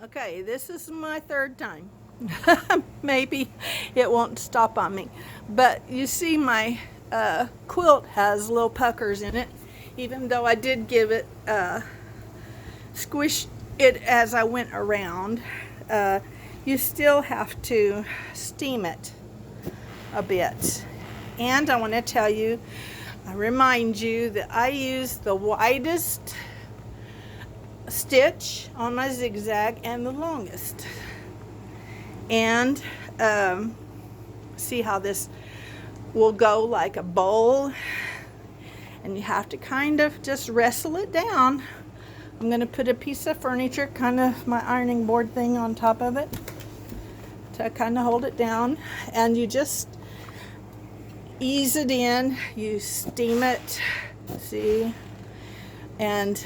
Okay, this is my third time. Maybe it won't stop on me. But you see, my quilt has little puckers in it, even though I did give it, squish it as I went around. You still have to steam it a bit. And I want to tell you, I remind you that I use the widest stitch on my zigzag and the longest. And see how this will go like a bowl, and you have to kind of just wrestle it down. I'm going to put a piece of furniture, kind of my ironing board thing, on top of it to kind of hold it down, and you just ease it in. You steam it, see, and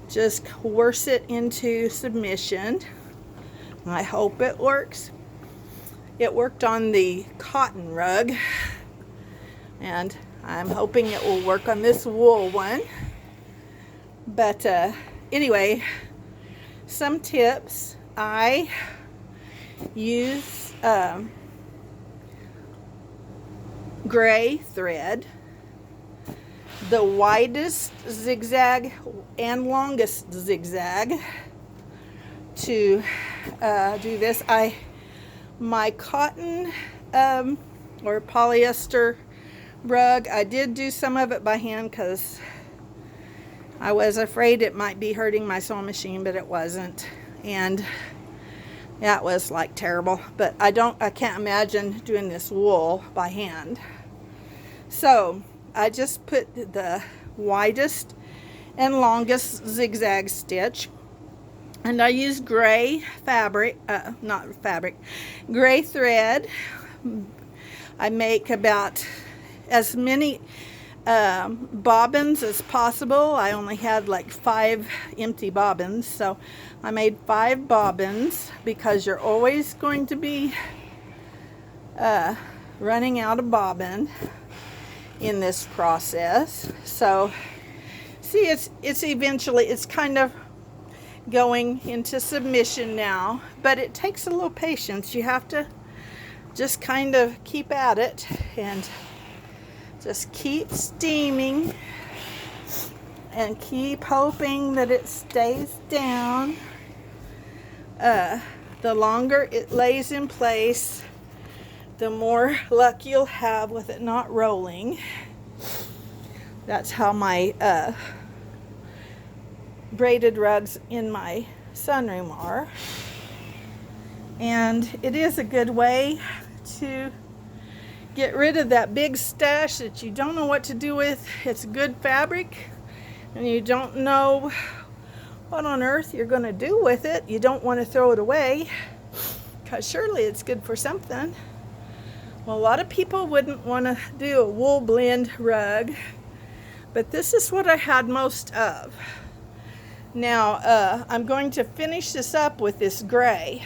just coerce it into submission. I hope it works. It worked on the cotton rug, and I'm hoping it will work on this wool one. But anyway, some tips. I use gray thread, the widest zigzag and longest zigzag to do this. My cotton or polyester rug, I did do some of it by hand because I was afraid it might be hurting my sewing machine, but it wasn't. And that was like terrible. But I can't imagine doing this wool by hand. So I just put the widest and longest zigzag stitch, and I use gray fabric, gray thread. I make about as many bobbins as possible. I only had like 5 empty bobbins, so I made 5 bobbins because you're always going to be running out of bobbin in this process. So see, it's eventually, it's kind of going into submission now, but it takes a little patience. You have to just kind of keep at it and just keep steaming and keep hoping that it stays down. The longer it lays in place, the more luck you'll have with it not rolling. That's how my braided rugs in my sunroom are. And it is a good way to get rid of that big stash that you don't know what to do with. It's good fabric and you don't know what on earth you're going to do with it. You don't want to throw it away because surely it's good for something. Well, a lot of people wouldn't want to do a wool blend rug, but this is what I had most of. Now, I'm going to finish this up with this gray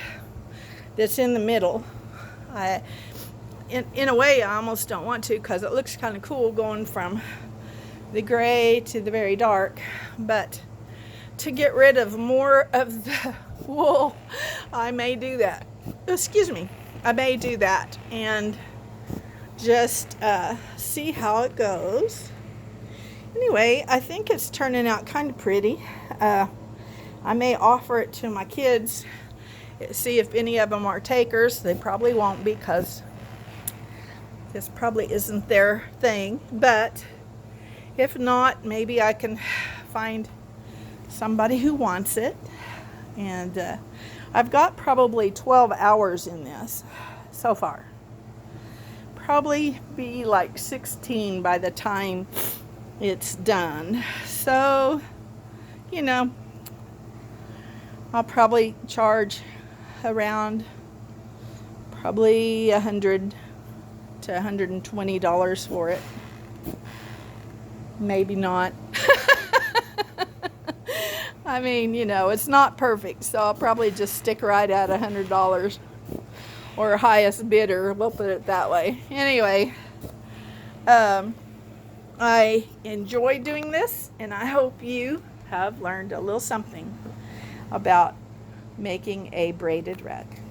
that's in the middle. In a way, I almost don't want to because it looks kind of cool going from the gray to the very dark. But to get rid of more of the wool, I may do that. Excuse me. I may do that and just see how it goes. Anyway, I think it's turning out kind of pretty. I may offer it to my kids, see if any of them are takers. They probably won't because this probably isn't their thing. But if not, maybe I can find somebody who wants it. And I've got probably 12 hours in this so far. Probably be like 16 by the time it's done. So, you know, I'll probably charge around probably $100 to $120 for it. Maybe not. I mean, you know, it's not perfect, so I'll probably just stick right at $100 or highest bidder. We'll put it that way. Anyway, I enjoy doing this, and I hope you have learned a little something about making a braided rug.